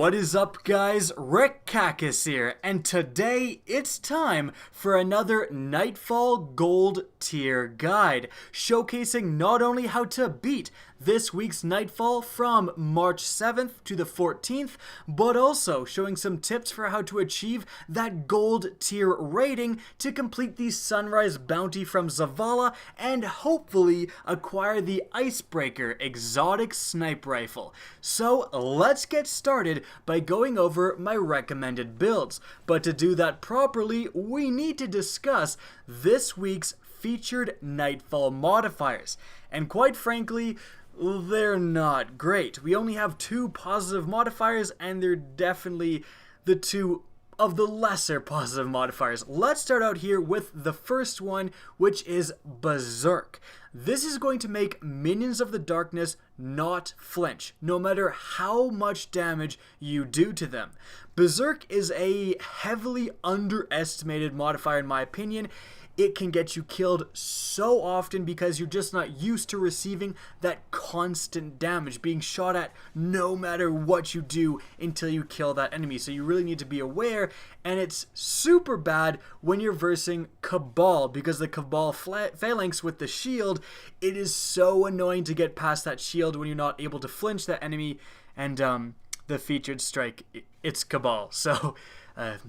What is up, guys? Rick Kakis here, and today it's time for another Nightfall Gold tier guide, showcasing not only how to beat this week's Nightfall from March 7th to the 14th, but also showing some tips for how to achieve that gold tier rating to complete the Sunrise bounty from Zavala and hopefully acquire the Icebreaker Exotic Sniper Rifle. So let's get started by going over my recommended builds, but to do that properly, we need to discuss this week's featured Nightfall modifiers, and quite frankly, they're not great. We only have two positive modifiers, and they're definitely the two of the lesser positive modifiers. Let's start out here with the first one, which is Berserk. This is going to make minions of the darkness not flinch, no matter how much damage you do to them. Berserk is a heavily underestimated modifier in my opinion. It can get you killed so often because you're just not used to receiving that constant damage, being shot at no matter what you do until you kill that enemy. So you really need to be aware, and it's super bad when you're versing Cabal, because the Cabal phalanx with the shield, it is so annoying to get past that shield when you're not able to flinch that enemy, and the featured strike, it's Cabal, so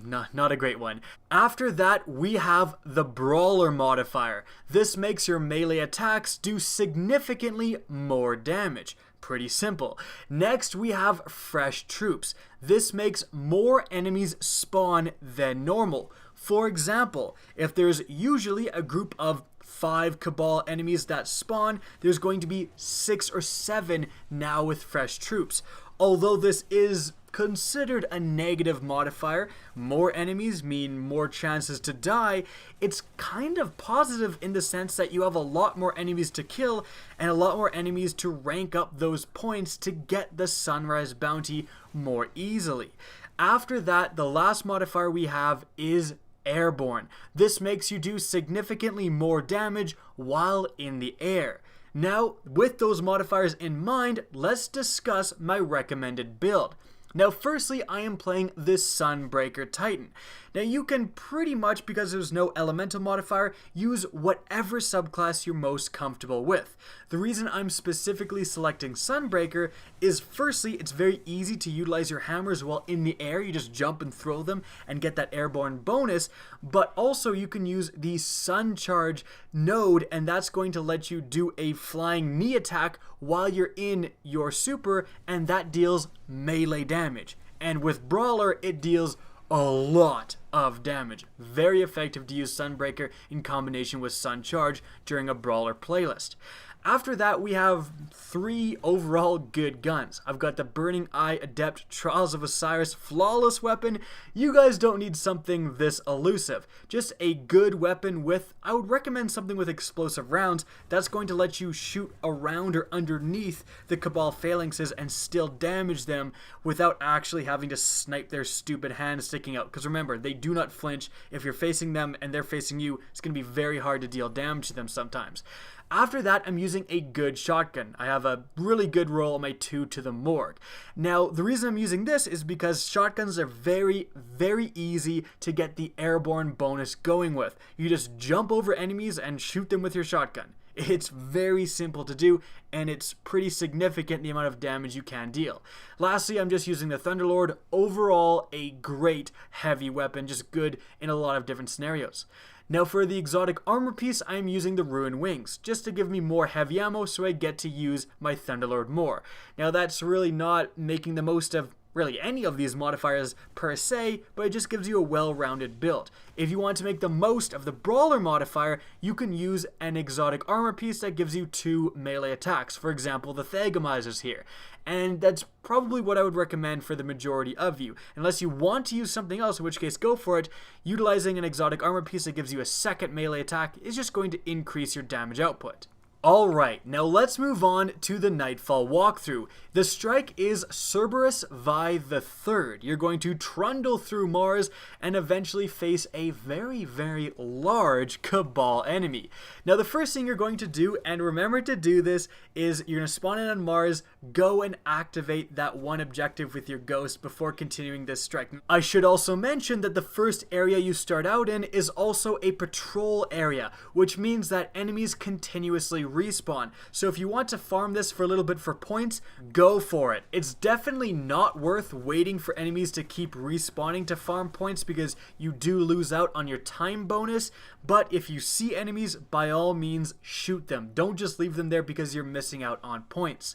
not a great one. After that, we have the Brawler modifier. This makes your melee attacks do significantly more damage. Pretty simple. Next, we have Fresh Troops. This makes more enemies spawn than normal. For example, if there's usually a group of 5 Cabal enemies that spawn, there's going to be 6 or 7 now with Fresh Troops. Although this is considered a negative modifier, more enemies mean more chances to die, it's kind of positive in the sense that you have a lot more enemies to kill and a lot more enemies to rank up those points to get the Sunrise bounty more easily. After that, the last modifier we have is Airborne. This makes you do significantly more damage while in the air. Now, with those modifiers in mind, let's discuss my recommended build. Now, firstly, I am playing this Sunbreaker Titan. Now, you can pretty much, because there's no elemental modifier, use whatever subclass you're most comfortable with. The reason I'm specifically selecting Sunbreaker is, firstly, it's very easy to utilize your hammers while in the air. You just jump and throw them and get that airborne bonus, but also you can use the Sun Charge node, and that's going to let you do a flying knee attack while you're in your super, and that deals melee damage. And with Brawler, it deals a lot of damage. Very effective to use Sunbreaker in combination with Sun Charge during a Brawler playlist. After that, we have 3 overall good guns. I've got the Burning Eye Adept Trials of Osiris flawless weapon. You guys don't need something this elusive. Just a good weapon with, I would recommend something with explosive rounds that's going to let you shoot around or underneath the Cabal phalanxes and still damage them without actually having to snipe their stupid hands sticking out. Because remember, they do not flinch. If you're facing them and they're facing you, it's going to be very hard to deal damage to them sometimes. After that, I'm using a good shotgun. I have a really good roll on my 2 to the morgue. Now, the reason I'm using this is because shotguns are very, very easy to get the airborne bonus going with. You just jump over enemies and shoot them with your shotgun. It's very simple to do, and it's pretty significant the amount of damage you can deal. Lastly, I'm just using the Thunderlord. Overall, a great heavy weapon, just good in a lot of different scenarios. Now for the exotic armor piece, I am using the Ruin Wings, just to give me more heavy ammo so I get to use my Thunderlord more. Now that's really not making the most of really any of these modifiers per se, but it just gives you a well-rounded build. If you want to make the most of the Brawler modifier, you can use an exotic armor piece that gives you 2 melee attacks, for example the Thagomizers here. And that's probably what I would recommend for the majority of you. Unless you want to use something else, in which case go for it. Utilizing an exotic armor piece that gives you a second melee attack is just going to increase your damage output. Alright, now let's move on to the Nightfall walkthrough. The strike is Cerberus Vae III. You're going to trundle through Mars and eventually face a very, very large Cabal enemy. Now the first thing you're going to do, and remember to do this, is you're going to spawn in on Mars, go and activate that one objective with your ghost before continuing this strike. I should also mention that the first area you start out in is also a patrol area, which means that enemies continuously respawn. So if you want to farm this for a little bit for points, go for it. It's definitely not worth waiting for enemies to keep respawning to farm points because you do lose out on your time bonus, but if you see enemies, by all means shoot them. Don't just leave them there because you're missing out on points.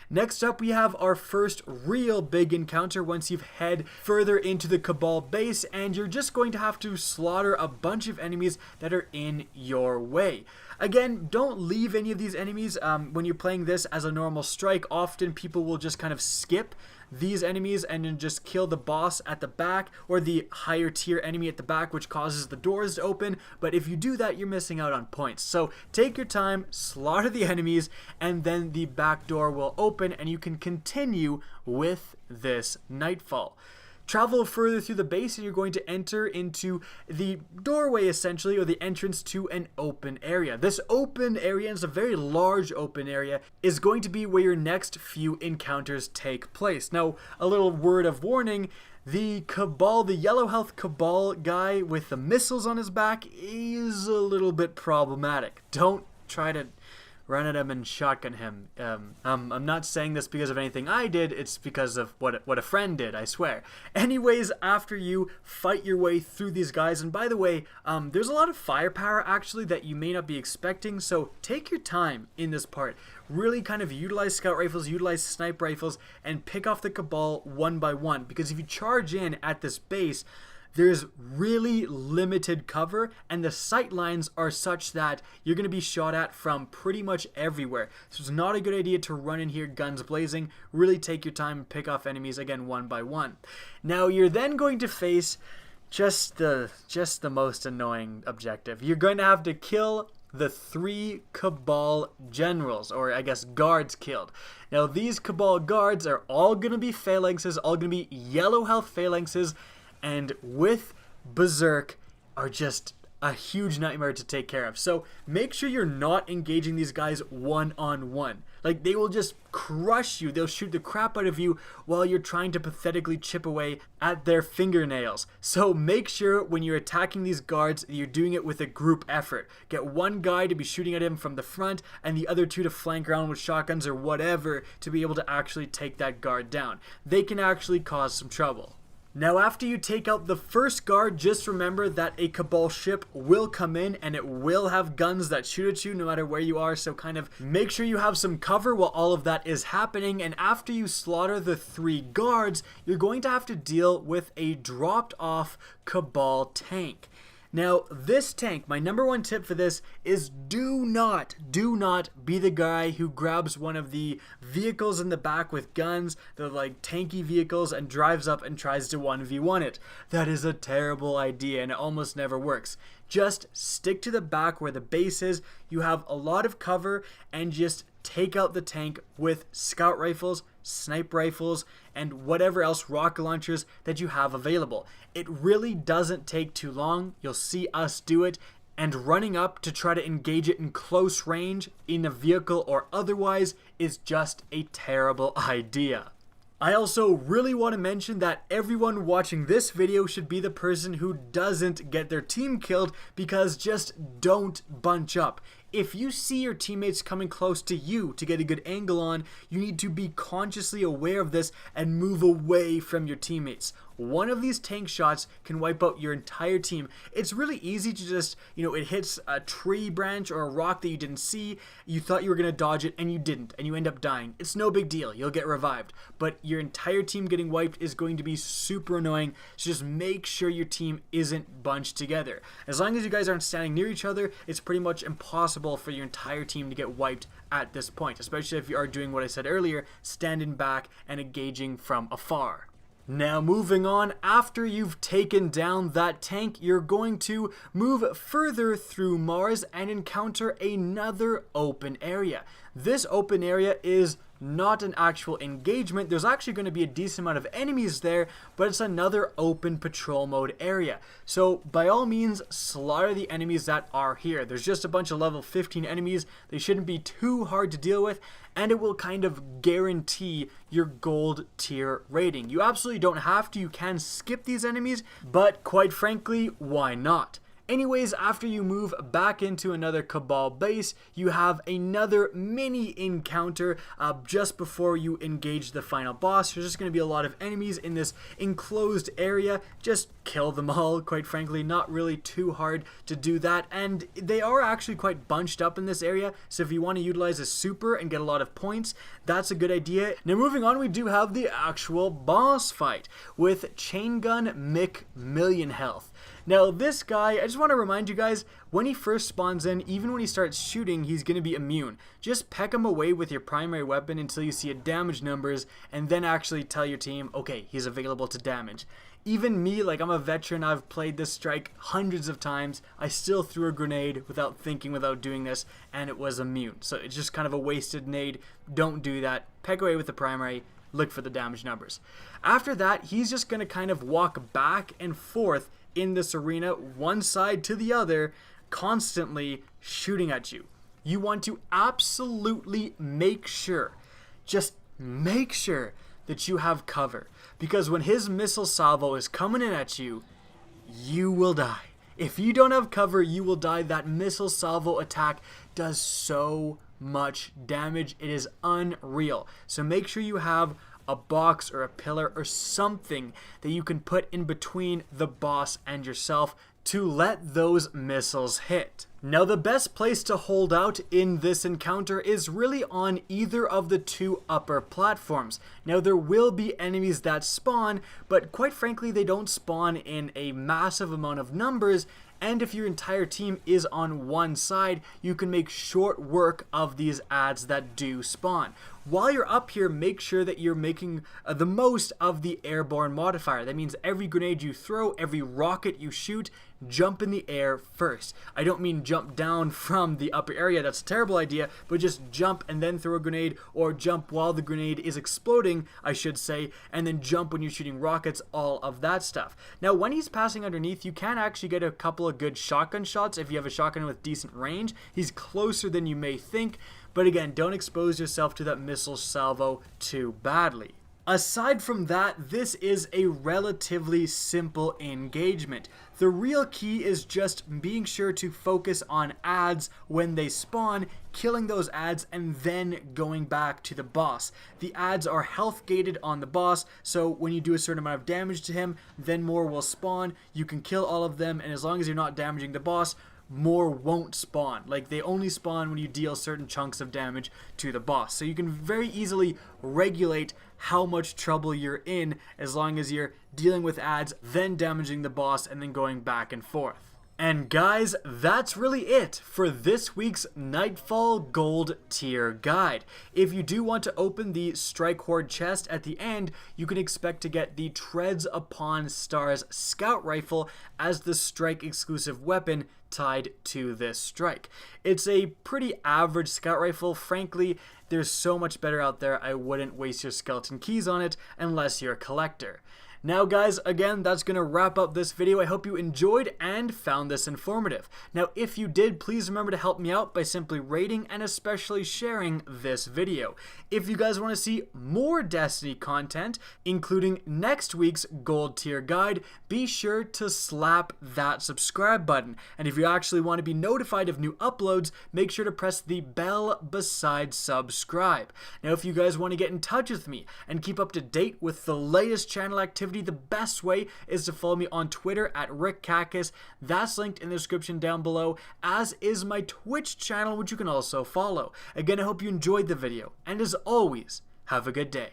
Next up, we have our first real big encounter once you've head further into the Cabal base, and you're just going to have to slaughter a bunch of enemies that are in your way. Again, don't leave any of these enemies when you're playing this as a normal strike. Often people will just kind of skip these enemies and then just kill the boss at the back or the higher tier enemy at the back, which causes the doors to open. But if you do that, you're missing out on points. So take your time, slaughter the enemies, and then the back door will open and you can continue with this Nightfall. Travel further through the base and you're going to enter into the doorway essentially, or the entrance to an open area. This open area, and it's a very large open area, is going to be where your next few encounters take place. Now, a little word of warning, the Cabal, the yellow health Cabal guy with the missiles on his back is a little bit problematic. Don't try to run at him and shotgun him. I'm not saying this because of anything I did, it's because of what a friend did, I swear. Anyways, after you fight your way through these guys, and by the way, there's a lot of firepower actually that you may not be expecting, so take your time in this part. Really kind of utilize scout rifles, utilize sniper rifles, and pick off the Cabal one by one, because if you charge in at this base, there's really limited cover and the sight lines are such that you're going to be shot at from pretty much everywhere. So it's not a good idea to run in here guns blazing. Really take your time and pick off enemies again one by one. Now you're then going to face just the most annoying objective. You're going to have to kill the 3 Cabal generals, or I guess guards killed. Now these Cabal guards are all going to be phalanxes, all going to be yellow health phalanxes, and with Berserk are just a huge nightmare to take care of. So make sure you're not engaging these guys one-on-one. Like, they will just crush you. They'll shoot the crap out of you while you're trying to pathetically chip away at their fingernails. So make sure when you're attacking these guards, you're doing it with a group effort. Get one guy to be shooting at him from the front and the other 2 to flank around with shotguns or whatever to be able to actually take that guard down. They can actually cause some trouble. Now after you take out the first guard, just remember that a Cabal ship will come in and it will have guns that shoot at you no matter where you are, so kind of make sure you have some cover while all of that is happening. And after you slaughter the 3 guards, you're going to have to deal with a dropped off Cabal tank. Now, this tank, my number 1 tip for this is do not be the guy who grabs one of the vehicles in the back with guns, the like tanky vehicles, and drives up and tries to 1v1 it. That is a terrible idea and it almost never works. Just stick to the back where the base is, you have a lot of cover, and just take out the tank with scout rifles, sniper rifles, and whatever else, rocket launchers that you have available. It really doesn't take too long. You'll see us do it, and running up to try to engage it in close range in a vehicle or otherwise is just a terrible idea. I also really want to mention that everyone watching this video should be the person who doesn't get their team killed, because just don't bunch up. If you see your teammates coming close to you to get a good angle on, you need to be consciously aware of this and move away from your teammates. One of these tank shots can wipe out your entire team. It's really easy to just, it hits a tree branch or a rock that you didn't see, you thought you were going to dodge it and you didn't, and you end up dying. It's no big deal, you'll get revived. But your entire team getting wiped is going to be super annoying, so just make sure your team isn't bunched together. As long as you guys aren't standing near each other, it's pretty much impossible for your entire team to get wiped at this point, especially if you are doing what I said earlier, standing back and engaging from afar. Now moving on, after you've taken down that tank, you're going to move further through Mars and encounter another open area. This open area is not an actual engagement. There's actually going to be a decent amount of enemies there, but it's another open patrol mode area. So by all means, slaughter the enemies that are here. There's just a bunch of level 15 enemies. They shouldn't be too hard to deal with, and it will kind of guarantee your gold tier rating. You absolutely don't have to. You can skip these enemies, but quite frankly, why not? Anyways, after you move back into another Cabal base, you have another mini encounter just before you engage the final boss. There's just going to be a lot of enemies in this enclosed area. Just kill them all, quite frankly. Not really too hard to do that, and they are actually quite bunched up in this area, so if you want to utilize a super and get a lot of points, that's a good idea. Now moving on, we do have the actual boss fight with Chain Gun McMillion Health. Now this guy, I just want to remind you guys, when he first spawns in, even when he starts shooting, he's going to be immune. Just peck him away with your primary weapon until you see a damage numbers, and then actually tell your team, okay, he's available to damage. Even me, like, I'm a veteran, I've played this strike hundreds of times, I still threw a grenade without thinking, without doing this, and it was immune. So it's just kind of a wasted nade. Don't do that. Peck away with the primary, look for the damage numbers. After that, he's just going to kind of walk back and forth in this arena, one side to the other, constantly shooting at you. You want to absolutely make sure, just make sure that you have cover, because when his missile salvo is coming in at you, you will die. If you don't have cover, you will die. That missile salvo attack does so much damage. It is unreal. So make sure you have a box or a pillar or something that you can put in between the boss and yourself to let those missiles hit. Now the best place to hold out in this encounter is really on either of the two upper platforms. Now there will be enemies that spawn, but quite frankly they don't spawn in a massive amount of numbers, and if your entire team is on one side, you can make short work of these adds that do spawn. While you're up here, make sure that you're making the most of the airborne modifier. That means every grenade you throw, every rocket you shoot, jump in the air first. I don't mean jump down from the upper area, that's a terrible idea, but just jump and then throw a grenade, or jump while the grenade is exploding, I should say, and then jump when you're shooting rockets, all of that stuff. Now when he's passing underneath, you can actually get a couple of good shotgun shots if you have a shotgun with decent range. He's closer than you may think, but again, don't expose yourself to that missile salvo too badly. Aside from that, this is a relatively simple engagement. The real key is just being sure to focus on adds when they spawn, killing those adds, and then going back to the boss. The adds are health gated on the boss, so when you do a certain amount of damage to him, then more will spawn. You can kill all of them, and as long as you're not damaging the boss, more won't spawn. Like, they only spawn when you deal certain chunks of damage to the boss. So you can very easily regulate how much trouble you're in as long as you're dealing with adds, then damaging the boss, and then going back and forth. And guys, that's really it for this week's Nightfall Gold Tier Guide. If you do want to open the Strike Horde chest at the end, you can expect to get the Treads Upon Stars Scout Rifle as the Strike exclusive weapon tied to this strike. It's a pretty average scout rifle. Frankly, there's so much better out there, I wouldn't waste your skeleton keys on it unless you're a collector. Now guys, again, that's going to wrap up this video. I hope you enjoyed and found this informative. Now if you did, please remember to help me out by simply rating and especially sharing this video. If you guys want to see more Destiny content, including next week's Gold Tier Guide, be sure to slap that subscribe button. And if you actually want to be notified of new uploads, make sure to press the bell beside subscribe. Now if you guys want to get in touch with me and keep up to date with the latest channel activity, the best way is to follow me on Twitter at RickCactus. That's linked in the description down below, as is my Twitch channel, which you can also follow. Again, I hope you enjoyed the video, and as always, have a good day.